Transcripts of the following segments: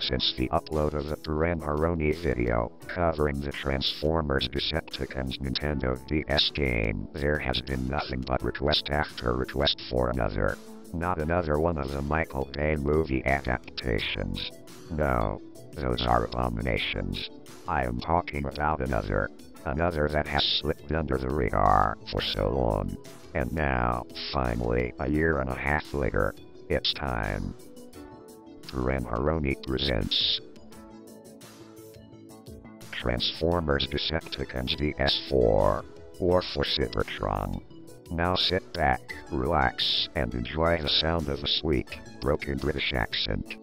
Since the upload of the Piranharoni video covering the Transformers Decepticons Nintendo DS game, there has been nothing but request after request for another. Not another one of the Michael Bay movie adaptations. No, those are abominations. I am talking about another that has slipped under the radar for so long. And now, finally, a year and a half later, it's time. Piranharoni presents Transformers Decepticons DS4, or for Cybertron. Now sit back, relax, and enjoy the sound of a sweet, broken British accent.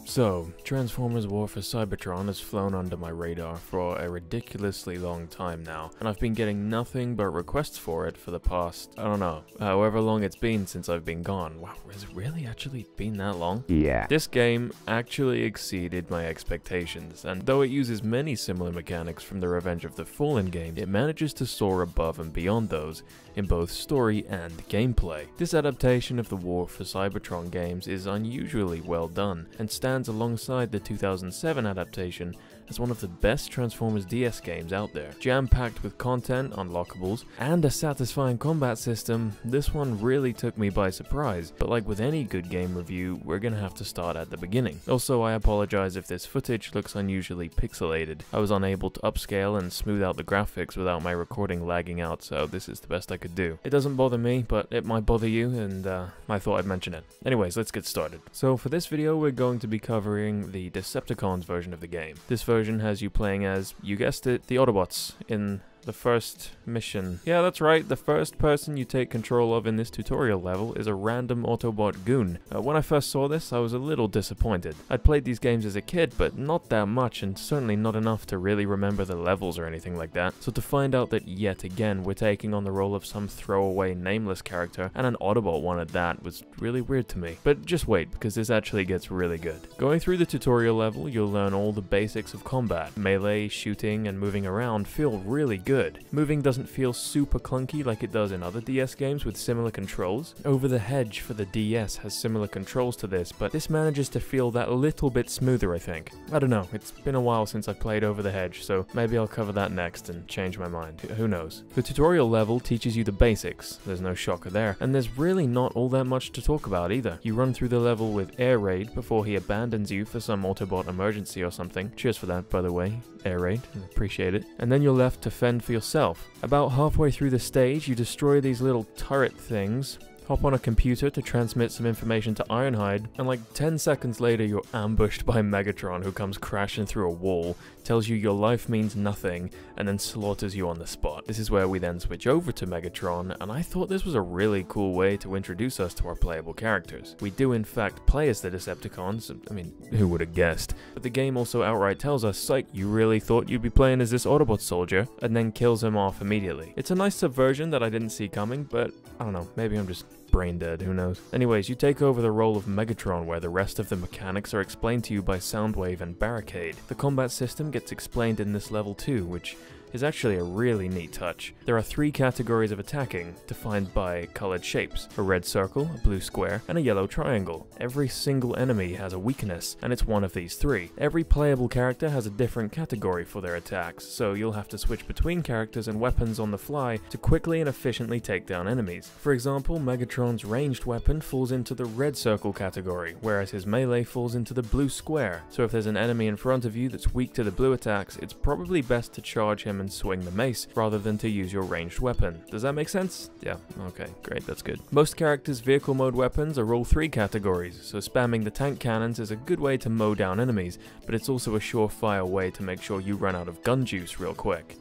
So, Transformers War for Cybertron has flown under my radar for a ridiculously long time now, and I've been getting nothing but requests for it for the past, I don't know, however long it's been since I've been gone. Wow, has it really actually been that long? Yeah. This game actually exceeded my expectations, and though it uses many similar mechanics from the Revenge of the Fallen game, it manages to soar above and beyond those in both story and gameplay. This adaptation of the War for Cybertron games is unusually well done, and stands alongside the 2007 adaptation as one of the best Transformers DS games out there. Jam-packed with content, unlockables, and a satisfying combat system, this one really took me by surprise, but like with any good game review, we're gonna have to start at the beginning. Also, I apologize if this footage looks unusually pixelated. I was unable to upscale and smooth out the graphics without my recording lagging out, so this is the best I could do. It doesn't bother me, but it might bother you, and I thought I'd mention it. Anyways, let's get started. So for this video, we're going to be covering the Decepticons version of the game. This version has you playing as, you guessed it, the Autobots in the first mission. Yeah, that's right, the first person you take control of in this tutorial level is a random Autobot goon. When I first saw this, I was a little disappointed. I'd played these games as a kid, but not that much, and certainly not enough to really remember the levels or anything like that. So to find out that yet again we're taking on the role of some throwaway nameless character, and an Autobot one at that, was really weird to me. But just wait, because this actually gets really good. Going through the tutorial level, you'll learn all the basics of combat. Melee, shooting, and moving around feel really good. Moving doesn't feel super clunky like it does in other DS games with similar controls. Over the Hedge for the DS has similar controls to this, but this manages to feel that little bit smoother, I think. I don't know, it's been a while since I played Over the Hedge, so maybe I'll cover that next and change my mind. Who knows? The tutorial level teaches you the basics, there's no shocker there, and there's really not all that much to talk about either. You run through the level with Air Raid before he abandons you for some Autobot emergency or something. Cheers for that, by the way, Air Raid, appreciate it. And then you're left to fend for yourself. About halfway through the stage, you destroy these little turret things, hop on a computer to transmit some information to Ironhide, and like 10 seconds later you're ambushed by Megatron, who comes crashing through a wall, tells you your life means nothing, and then slaughters you on the spot. This is where we then switch over to Megatron, and I thought this was a really cool way to introduce us to our playable characters. We do in fact play as the Decepticons, I mean, who would have guessed? But the game also outright tells us, psych, you really thought you'd be playing as this Autobot soldier, and then kills him off immediately. It's a nice subversion that I didn't see coming, but I don't know, maybe I'm just brain dead, who knows. Anyways, you take over the role of Megatron, where the rest of the mechanics are explained to you by Soundwave and Barricade. The combat system gets explained in this level too, which is actually a really neat touch. There are 3 categories of attacking, defined by colored shapes: a red circle, a blue square, and a yellow triangle. Every single enemy has a weakness, and it's one of these 3. Every playable character has a different category for their attacks, so you'll have to switch between characters and weapons on the fly to quickly and efficiently take down enemies. For example, Megatron's ranged weapon falls into the red circle category, whereas his melee falls into the blue square. So if there's an enemy in front of you that's weak to the blue attacks, it's probably best to charge him and swing the mace, rather than to use your ranged weapon. Does that make sense? Yeah, okay, great, that's good. Most characters' vehicle mode weapons are all 3 categories, so spamming the tank cannons is a good way to mow down enemies, but it's also a surefire way to make sure you run out of gun juice real quick.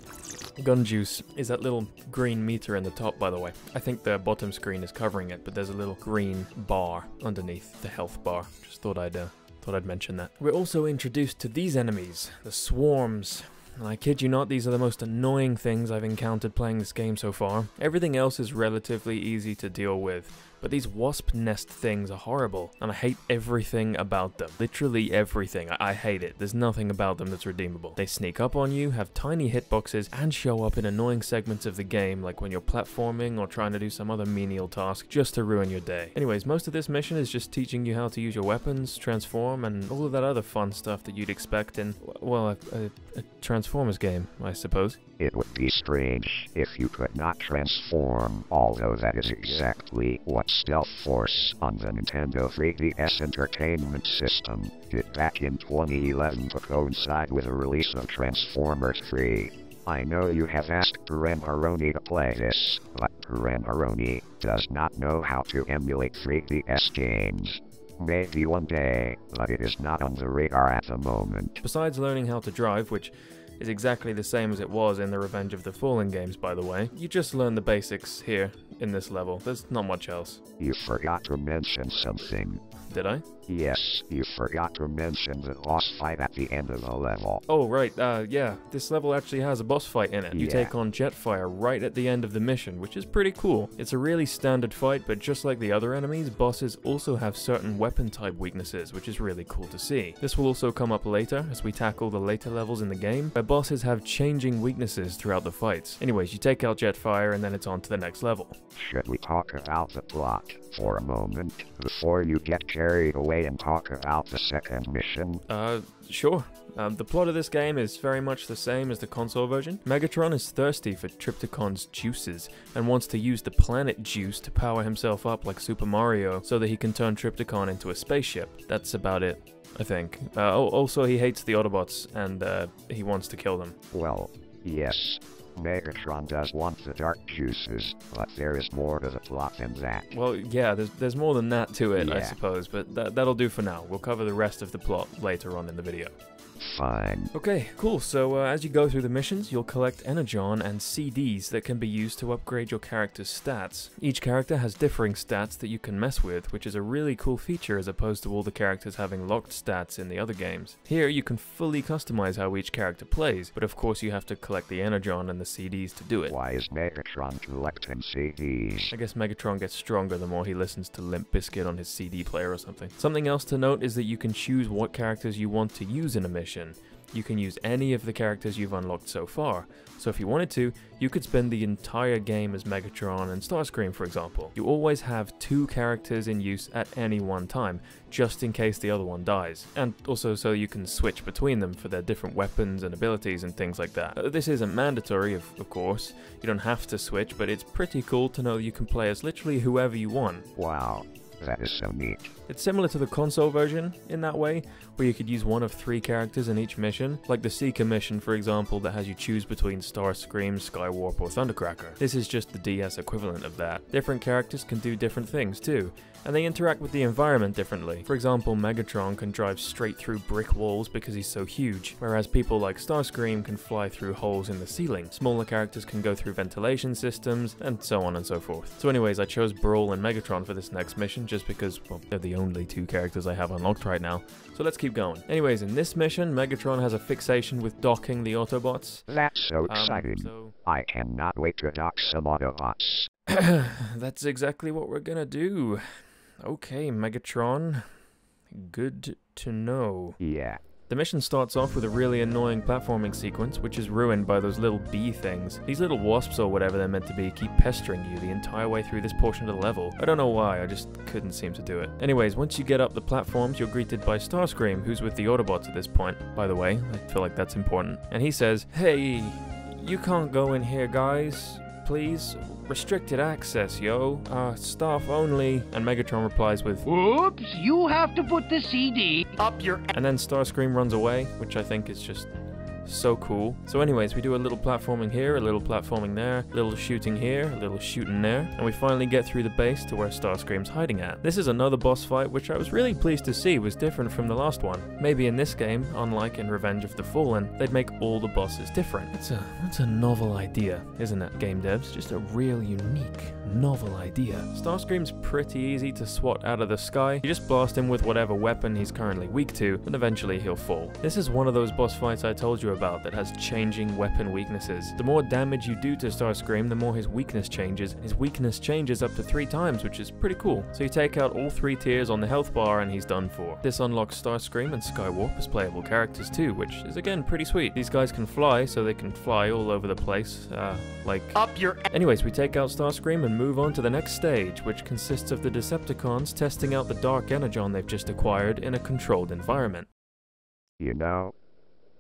Gun juice is that little green meter in the top, by the way. I think the bottom screen is covering it, but there's a little green bar underneath the health bar. Just thought I'd mention that. We're also introduced to these enemies, the swarms. And I kid you not, these are the most annoying things I've encountered playing this game so far. Everything else is relatively easy to deal with, But these wasp nest things are horrible, and I hate everything about them. Literally everything. I hate it. There's nothing about them that's redeemable. They sneak up on you, have tiny hitboxes, and show up in annoying segments of the game, like when you're platforming or trying to do some other menial task just to ruin your day. Anyways, most of this mission is just teaching you how to use your weapons, transform, and all of that other fun stuff that you'd expect in, well, a Transformers game, I suppose. It would be strange if you could not transform, although that is exactly what Stealth Force on the Nintendo 3DS Entertainment System did back in 2011 to coincide with the release of Transformers 3. I know you have asked Piranharoni to play this, but Piranharoni does not know how to emulate 3DS games. Maybe one day, but it is not on the radar at the moment. Besides learning how to drive, which is exactly the same as it was in the Revenge of the Fallen games, by the way, you just learn the basics here in this level. There's not much else. You forgot to mention something. Did I? Yes, you forgot to mention the boss fight at the end of the level. Oh, right, yeah, this level actually has a boss fight in it. You take on Jetfire right at the end of the mission, which is pretty cool. It's a really standard fight, but just like the other enemies, bosses also have certain weapon type weaknesses, which is really cool to see. This will also come up later as we tackle the later levels in the game, where bosses have changing weaknesses throughout the fights. Anyways, you take out Jetfire and then it's on to the next level. Should we talk about the plot for a moment before you get carried away and talk about the second mission? Sure. The plot of this game is very much the same as the console version. Megatron is thirsty for Trypticon's juices and wants to use the planet juice to power himself up like Super Mario so that he can turn Trypticon into a spaceship. That's about it, I think. Also, he hates the Autobots and he wants to kill them. Well, yes. Megatron does want the dark juices, but there is more to the plot than that. Well, yeah, there's more than that to it, I suppose, but that'll do for now. We'll cover the rest of the plot later on in the video. Fine. Okay, cool. So as you go through the missions, you'll collect Energon and CDs that can be used to upgrade your character's stats. Each character has differing stats that you can mess with, which is a really cool feature as opposed to all the characters having locked stats in the other games. Here, you can fully customize how each character plays, but of course you have to collect the Energon and the CDs to do it. Why is Megatron collecting CDs? I guess Megatron gets stronger the more he listens to Limp Bizkit on his CD player or something. Something else to note is that you can choose what characters you want to use in a mission. You can use any of the characters you've unlocked so far, so if you wanted to, you could spend the entire game as Megatron and Starscream, for example. You always have 2 characters in use at any one time, just in case the other one dies, and also so you can switch between them for their different weapons and abilities and things like that. This isn't mandatory, of course, you don't have to switch, but it's pretty cool to know you can play as literally whoever you want. Wow. That is so neat. It's similar to the console version in that way, where you could use one of 3 characters in each mission, like the Seeker mission for example that has you choose between Starscream, Skywarp or Thundercracker. This is just the DS equivalent of that. Different characters can do different things too, and they interact with the environment differently. For example, Megatron can drive straight through brick walls because he's so huge, whereas people like Starscream can fly through holes in the ceiling. Smaller characters can go through ventilation systems, and so on and so forth. So anyways, I chose Brawl and Megatron for this next mission just because, well, they're the only 2 characters I have unlocked right now. So let's keep going. Anyways, in this mission, Megatron has a fixation with docking the Autobots. That's so exciting. I cannot wait to dock some Autobots. That's exactly what we're gonna do. Okay, Megatron. Good to know. Yeah. The mission starts off with a really annoying platforming sequence, which is ruined by those little bee things. These little wasps or whatever they're meant to be keep pestering you the entire way through this portion of the level. I don't know why, I just couldn't seem to do it. Anyways, once you get up the platforms, you're greeted by Starscream, who's with the Autobots at this point. By the way, I feel like that's important. And he says, "Hey, you can't go in here, guys. Please. Restricted access, yo. Staff only." And Megatron replies with, "Oops, you have to put the CD up your..." And then Starscream runs away, which I think is just so cool. So anyways, we do a little platforming here, a little platforming there, a little shooting here, a little shooting there, and we finally get through the base to where Starscream's hiding at. This is another boss fight, which I was really pleased to see was different from the last one. Maybe in this game, unlike in Revenge of the Fallen, they'd make all the bosses different. That's a novel idea, isn't it, game devs? Just a real unique, novel idea. Starscream's pretty easy to swat out of the sky. You just blast him with whatever weapon he's currently weak to, and eventually he'll fall. This is one of those boss fights I told you about that has changing weapon weaknesses. The more damage you do to Starscream, the more his weakness changes. His weakness changes up to 3 times, which is pretty cool. So you take out all 3 tiers on the health bar and he's done for. This unlocks Starscream and Skywarp as playable characters too, which is again pretty sweet. These guys can fly, so they can fly all over the place, like... Up your... Anyways, we take out Starscream and move on to the next stage, which consists of the Decepticons testing out the dark kEnergon they've just acquired in a controlled environment. You know,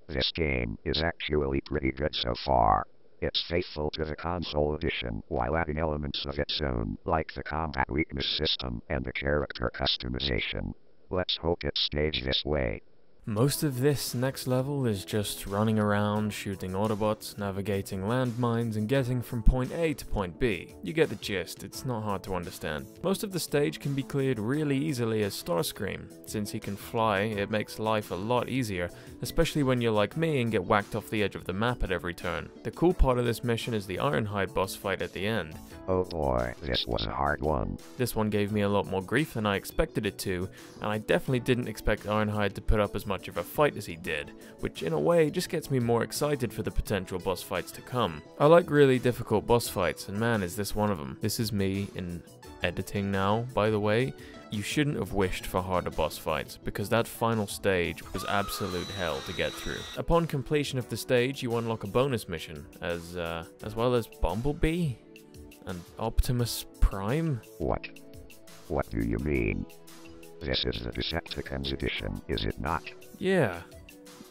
this game is actually pretty good so far. It's faithful to the console edition while adding elements of its own, like the combat weakness system and the character customization. Let's hope it stays this way. Most of this next level is just running around, shooting Autobots, navigating landmines, and getting from point A to point B. You get the gist, it's not hard to understand. Most of the stage can be cleared really easily as Starscream. Since he can fly, it makes life a lot easier, especially when you're like me and get whacked off the edge of the map at every turn. The cool part of this mission is the Ironhide boss fight at the end. Oh boy, this was a hard one. This one gave me a lot more grief than I expected it to, and I definitely didn't expect Ironhide to put up as much of a fight as he did, which in a way just gets me more excited for the potential boss fights to come. I like really difficult boss fights, and man is this one of them. This is me in editing now, by the way. You shouldn't have wished for harder boss fights, because that final stage was absolute hell to get through. Upon completion of the stage, you unlock a bonus mission, as well as Bumblebee and Optimus Prime. What? What do you mean? This is the Decepticons edition, is it not? Yeah,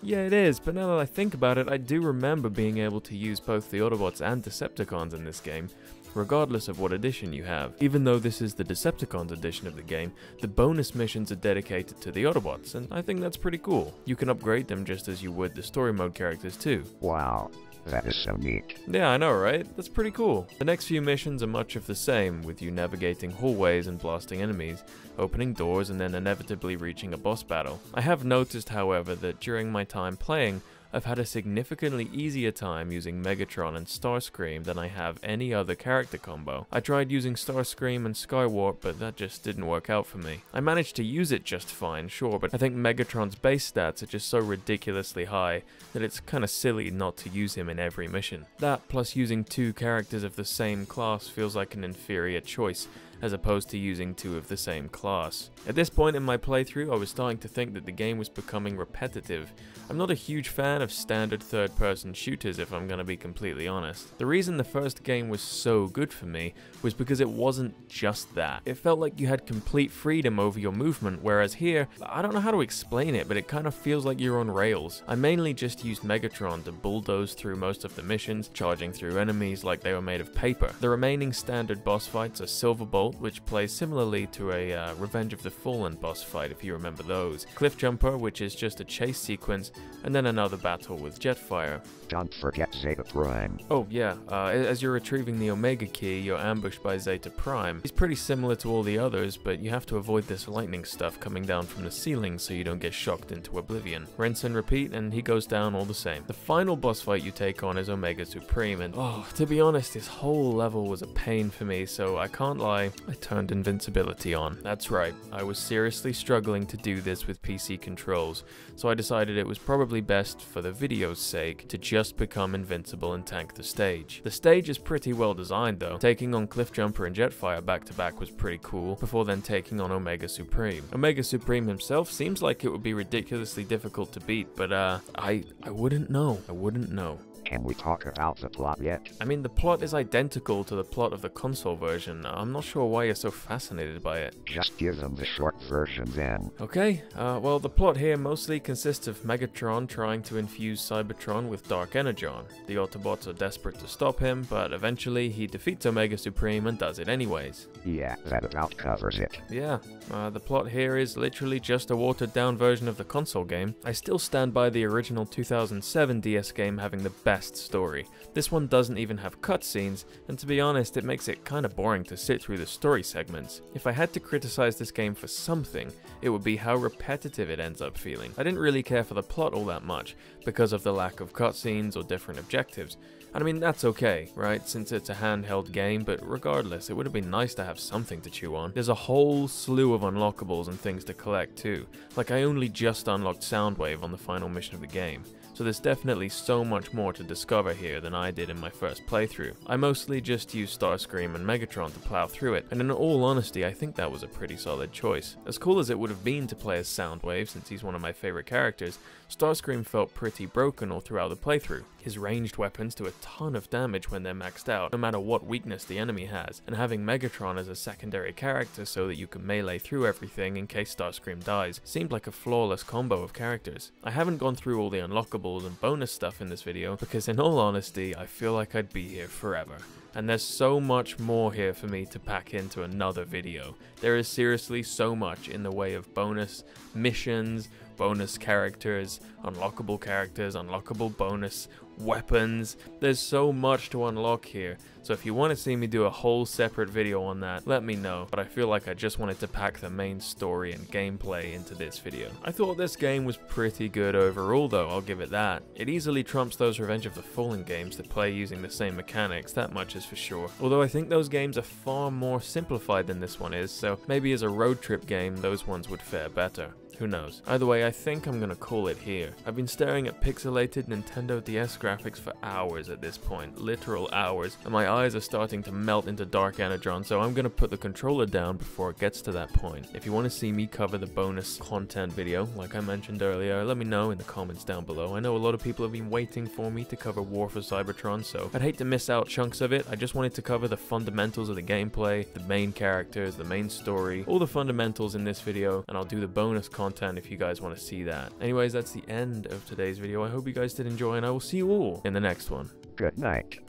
it is, but now that I think about it, I do remember being able to use both the Autobots and Decepticons in this game, regardless of what edition you have. Even though this is the Decepticons edition of the game, the bonus missions are dedicated to the Autobots, and I think that's pretty cool. You can upgrade them just as you would the story mode characters too. Wow. That is so neat. Yeah, I know, right? That's pretty cool. The next few missions are much of the same, with you navigating hallways and blasting enemies, opening doors and then inevitably reaching a boss battle. I have noticed, however, that during my time playing, I've had a significantly easier time using Megatron and Starscream than I have any other character combo. I tried using Starscream and Skywarp, but that just didn't work out for me. I managed to use it just fine, sure, but I think Megatron's base stats are just so ridiculously high that it's kinda silly not to use him in every mission. That, plus using 2 characters of the same class feels like an inferior choice, as opposed to using 2 of the same class. At this point in my playthrough, I was starting to think that the game was becoming repetitive. I'm not a huge fan of standard third-person shooters, if I'm gonna be completely honest. The reason the first game was so good for me was because it wasn't just that. It felt like you had complete freedom over your movement, whereas here, I don't know how to explain it, but it kind of feels like you're on rails. I mainly just used Megatron to bulldoze through most of the missions, charging through enemies like they were made of paper. The remaining standard boss fights are Silverbolt, which plays similarly to a Revenge of the Fallen boss fight, if you remember those. Cliffjumper, which is just a chase sequence, and then another battle with Jetfire. Don't forget Zeta Prime. Oh yeah, as you're retrieving the Omega Key, you're ambushed by Zeta Prime. He's pretty similar to all the others, but you have to avoid this lightning stuff coming down from the ceiling so you don't get shocked into oblivion. Rinse and repeat, and he goes down all the same. The final boss fight you take on is Omega Supreme, and to be honest, this whole level was a pain for me, so I can't lie, I turned invincibility on. That's right, I was seriously struggling to do this with PC controls, so I decided it was probably best, for the video's sake, to just become invincible and tank the stage. The stage is pretty well designed though. Taking on Cliffjumper and Jetfire back to back was pretty cool, before then taking on Omega Supreme. Omega Supreme himself seems like it would be ridiculously difficult to beat, but I wouldn't know. I wouldn't know. Can we talk about the plot yet? I mean, the plot is identical to the plot of the console version. I'm not sure why you're so fascinated by it. Just give them the short version then. Okay, well, the plot here mostly consists of Megatron trying to infuse Cybertron with dark kEnergon. The Autobots are desperate to stop him, but eventually he defeats Omega Supreme and does it anyways. Yeah, that about covers it. Yeah, the plot here is literally just a watered down version of the console game. I still stand by the original 2007 DS game having the best best story. This one doesn't even have cutscenes, and to be honest, it makes it kinda boring to sit through the story segments. If I had to criticize this game for something, it would be how repetitive it ends up feeling. I didn't really care for the plot all that much, because of the lack of cutscenes or different objectives. And I mean, that's okay, right, since it's a handheld game, but regardless, it would have been nice to have something to chew on. There's a whole slew of unlockables and things to collect too. Like, I only just unlocked Soundwave on the final mission of the game, so there's definitely so much more to discover here than I did in my first playthrough. I mostly just used Starscream and Megatron to plow through it, and in all honesty, I think that was a pretty solid choice. As cool as it would have been to play as Soundwave, since he's one of my favorite characters, Starscream felt pretty broken all throughout the playthrough. His ranged weapons do a ton of damage when they're maxed out, no matter what weakness the enemy has, and having Megatron as a secondary character so that you can melee through everything in case Starscream dies seemed like a flawless combo of characters. I haven't gone through all the unlockables and bonus stuff in this video because in all honesty, I feel like I'd be here forever. And there's so much more here for me to pack into another video. There is seriously so much in the way of bonus missions, bonus characters, unlockable bonus weapons. There's so much to unlock here, so if you want to see me do a whole separate video on that, let me know, but I feel like I just wanted to pack the main story and gameplay into this video. I thought this game was pretty good overall though, I'll give it that. It easily trumps those Revenge of the Fallen games that play using the same mechanics, that much is for sure. Although I think those games are far more simplified than this one is, so maybe as a road trip game, those ones would fare better. Who knows? Either way, I think I'm gonna call it here. I've been staring at pixelated Nintendo DS graphics for hours at this point, literal hours, and my eyes are starting to melt into dark kEnergon, so I'm gonna put the controller down before it gets to that point. If you want to see me cover the bonus content video, like I mentioned earlier, let me know in the comments down below. I know a lot of people have been waiting for me to cover War for Cybertron, so I'd hate to miss out chunks of it. I just wanted to cover the fundamentals of the gameplay, the main characters, the main story, all the fundamentals in this video, and I'll do the bonus content if you guys want to see that. Anyways, that's the end of today's video. I hope you guys did enjoy, and I will see you all in the next one. Good night.